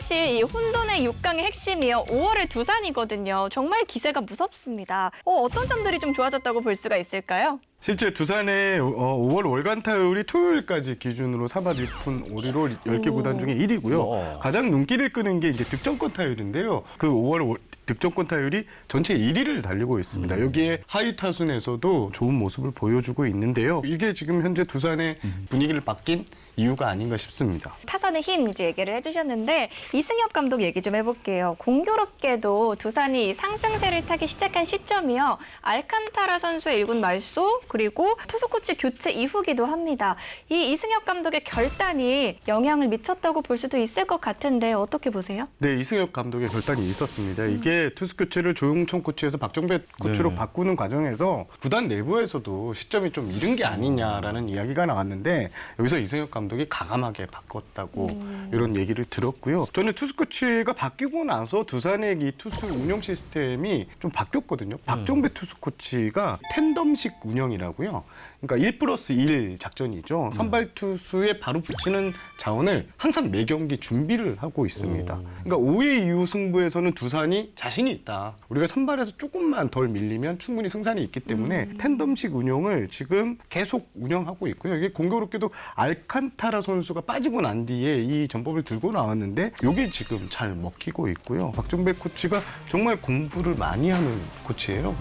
사실 이 혼돈의 6강의 핵심이요. 5월의 두산이거든요. 정말 기세가 무섭습니다. 어떤 점들이 좀 좋아졌다고 볼 수가 있을까요? 실제 두산의 5월 월간 타율이 토요일까지 기준으로 3할 1푼 5리로 10개 구단 중에 1위고요. 가장 눈길을 끄는 게 이제 득점권 타율인데요. 그 5월 득점권 타율이 전체 1위를 달리고 있습니다. 여기에 하위 타순에서도 좋은 모습을 보여주고 있는데요. 이게 지금 현재 두산의 분위기를 바뀐 이유가 아닌가 싶습니다. 타선의 힘 이제 얘기를 해주셨는데 이승엽 감독 얘기 좀 해볼게요. 공교롭게도 두산이 이 상승세를 타기 시작한 시점이요. 알칸타라 선수의 1군 말소 그리고 투수 코치 교체 이후기도 합니다. 이 이승엽 감독의 결단이 영향을 미쳤다고 볼 수도 있을 것 같은데 어떻게 보세요? 네, 이승엽 감독의 결단이 있었습니다. 이게 투수 교체를 조용천 코치에서 박정배 코치로 바꾸는 과정에서 구단 내부에서도 시점이 좀 이른 게 아니냐라는 이야기가 나왔는데 여기서 이승엽 감독이 가감하게 바꿨다고 이런 얘기를 들었고요. 저는 투수 코치가 바뀌고 나서 두산의 이 투수 운영 시스템이 좀 바뀌었거든요. 박정배 투수 코치가 팬덤식 운영이라고요. 그러니까 1+1 작전이죠. 선발 투수에 바로 붙이는 자원을 항상 매 경기 준비를 하고 있습니다. 그러니까 5회 이후 승부에서는 두산이 자신이 있다. 우리가 선발에서 조금만 덜 밀리면 충분히 승산이 있기 때문에 팬덤식 운영을 지금 계속 운영하고 있고요. 이게 공교롭게도 알칸타라 선수가 빠지고 난 뒤에 이 전법을 들고 나왔는데 이게 지금 잘 먹히고 있고요. 박정배 코치가 정말 공부를 많이 하는 코치예요.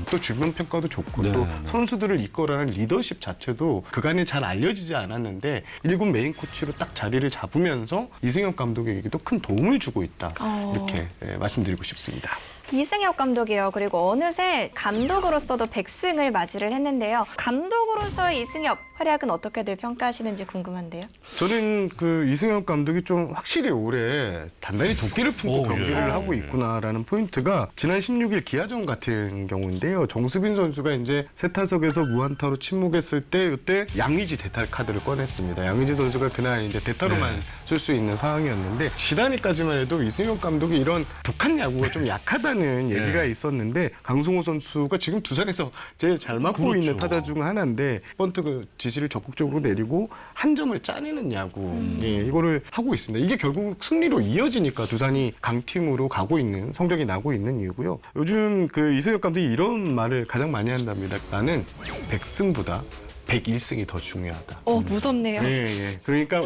또 주변 평가도 좋고 또 선수들을 이끌어가는 리더십 자체도 그간에 잘 알려지지 않았는데 1군 메인 코치로 딱 자리를 잡으면서 이승엽 감독에게도 큰 도움을 주고 있다. 이렇게 말씀드리고 싶습니다. 이승엽 감독이요. 그리고 어느새 감독으로서도 100승을 맞이를 했는데요. 감독으로서의 이승엽 활약은 어떻게들 평가하시는지 궁금한데요. 저는 그 이승엽 감독이 좀 확실히 올해 단단히 도끼를 품고 경기를 하고 있구나라는 포인트가 지난 16일 기아전 같은 경우인데요. 정수빈 선수가 이제 세 타석에서 무안타로 침묵했을 때 이때 양의지 대타 카드를 꺼냈습니다. 양의지 선수가 그날 이제 대타로만 쓸 수 있는 상황이었는데 지난해까지만 해도 이승엽 감독이 이런 독한 야구가 좀 약하다는 얘기가 있었는데 강승호 선수가 지금 두산에서 제일 잘 맞고 있는 타자 중 하나인데 번트 그 지시를 적극적으로 내리고 한 점을 짜내는 야구 이거를 하고 있습니다. 이게 결국 승리로 이어지니까 두산이 강팀으로 가고 있는 성적이 나고 있는 이유고요. 요즘 그 이승엽 감독이 이런 말을 가장 많이 한답니다. 나는 100승보다 101승이 더 중요하다. 무섭네요. 예. 그러니까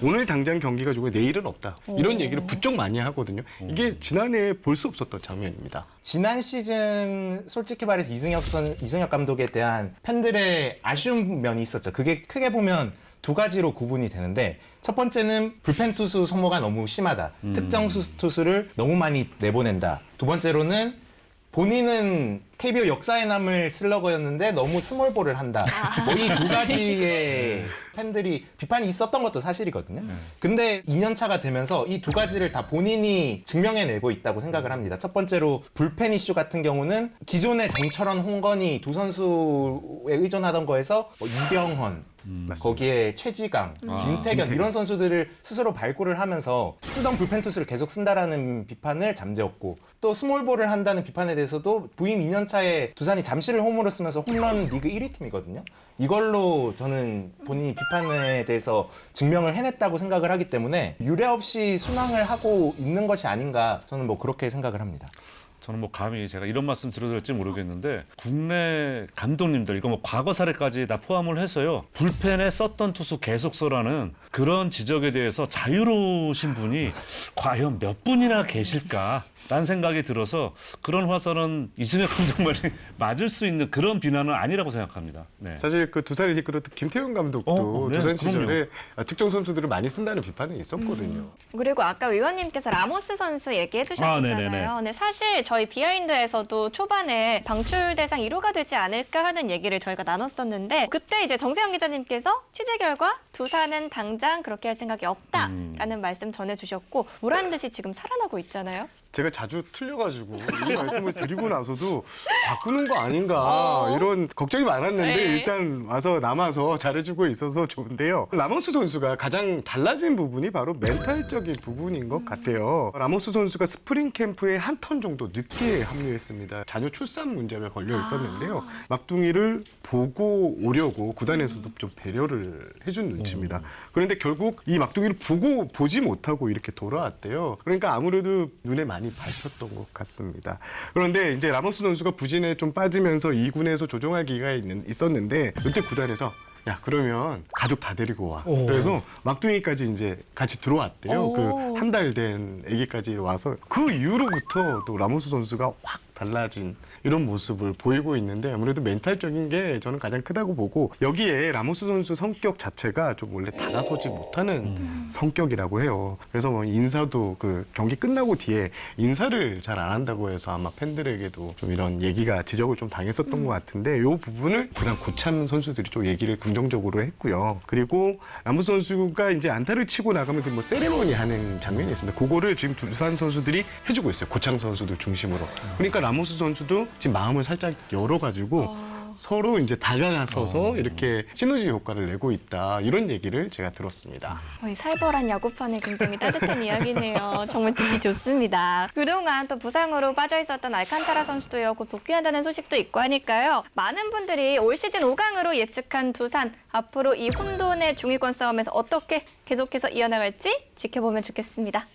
오늘 당장 경기가 좋고 내일은 없다. 이런 얘기를 부쩍 많이 하거든요. 이게 지난해에 볼 수 없었던 장면입니다. 지난 시즌 솔직히 말해서 이승엽 감독에 대한 팬들의 아쉬운 면이 있었죠. 그게 크게 보면 두 가지로 구분이 되는데 첫 번째는 불펜 투수 소모가 너무 심하다. 특정 투수를 너무 많이 내보낸다. 두 번째로는 본인은 KBO 역사에 남을 슬러거였는데 너무 스몰볼을 한다. 뭐 이 두 가지의 팬들이 비판이 있었던 것도 사실이거든요. 근데 2년 차가 되면서 이 두 가지를 다 본인이 증명해내고 있다고 생각을 합니다. 첫 번째로 불펜 이슈 같은 경우는 기존의 정철원, 홍건희 두 선수에 의존하던 거에서 뭐 이병헌, 거기에 최지강, 김태견 이런 선수들을 스스로 발굴을 하면서 쓰던 불펜 투수를 계속 쓴다라는 비판을 잠재웠고 또 스몰볼을 한다는 비판에 대해서도 부임 2년 차에 두산이 잠실을 홈으로 쓰면서 홈런 리그 1위 팀이거든요. 이걸로 저는 본인이 비판에 대해서 증명을 해냈다고 생각을 하기 때문에 유례 없이 순항을 하고 있는 것이 아닌가 저는 뭐 그렇게 생각을 합니다. 저는 뭐 감히 제가 이런 말씀 드려도 될지 모르겠는데 국내 감독님들 이거 뭐 과거 사례까지 다 포함을 해서요. 불펜에 썼던 투수 계속 써라는 그런 지적에 대해서 자유로우신 분이 과연 몇 분이나 계실까라는 생각이 들어서 그런 화살은 이승엽 감독 말이 맞을 수 있는 그런 비난은 아니라고 생각합니다. 네. 사실 그 두산을 이끌었던 김태형 감독도 두산 시절에 특정 선수들을 많이 쓴다는 비판이 있었거든요. 그리고 아까 위원님께서 라모스 선수 얘기해 주셨었잖아요. 근데 사실 저희 비하인드에서도 초반에 방출 대상 1호가 되지 않을까 하는 얘기를 저희가 나눴었는데 그때 이제 정세영 기자님께서 취재 결과 두산은 당장 그렇게 할 생각이 없다라는 말씀 전해주셨고 보란 듯이 지금 살아나고 있잖아요. 제가 자주 틀려가지고 이 말씀을 드리고 나서도 바꾸는 거 아닌가 이런 걱정이 많았는데 일단 와서 남아서 잘해주고 있어서 좋은데요. 라모스 선수가 가장 달라진 부분이 바로 멘탈적인 부분인 것 같아요. 라모스 선수가 스프링 캠프에 한 턴 정도 늦게 늦게 합류했습니다. 자녀 출산 문제가 걸려 있었는데요. 막둥이를 보고 오려고 구단에서도 좀 배려를 해준 눈치입니다. 그런데 결국 이 막둥이를 보지 못하고 이렇게 돌아왔대요. 그러니까 아무래도 눈에 많이 밟혔던 것 같습니다. 그런데 이제 라모스 선수가 부진에 좀 빠지면서 2군에서 조종할 기회가 있었는데 이때 구단에서 야 그러면 가족 다 데리고 와. 그래서 막둥이까지 이제 같이 들어왔대요. 그 한 달 된 아기까지 와서 그 이후로부터 또 라모스 선수가 확 달라진 이런 모습을 보이고 있는데 아무래도 멘탈적인 게 저는 가장 크다고 보고 여기에 라모스 선수 성격 자체가 좀 원래 다가서지 못하는 성격이라고 해요. 그래서 뭐 인사도 그 경기 끝나고 뒤에 인사를 잘 안 한다고 해서 아마 팬들에게도 좀 이런 얘기가 지적을 좀 당했었던 것 같은데 이 부분을 그다음 고참 선수들이 좀 얘기를 긍정적으로 했고요. 그리고 라모스 선수가 이제 안타를 치고 나가면 그 뭐 세레머니 하는 장면이 있습니다. 그거를 지금 두산 선수들이 해주고 있어요. 고참 선수들 중심으로. 그러니까 라모스 선수도 지금 마음을 살짝 열어가지고 서로 이제 다가가서서 이렇게 시너지 효과를 내고 있다. 이런 얘기를 제가 들었습니다. 살벌한 야구판에 굉장히 따뜻한 이야기네요. 정말 듣기 좋습니다. 그동안 또 부상으로 빠져 있었던 알칸타라 선수도요. 곧 복귀한다는 소식도 있고 하니까요. 많은 분들이 올 시즌 5강으로 예측한 두산. 앞으로 이 혼돈의 중위권 싸움에서 어떻게 계속해서 이어나갈지 지켜보면 좋겠습니다.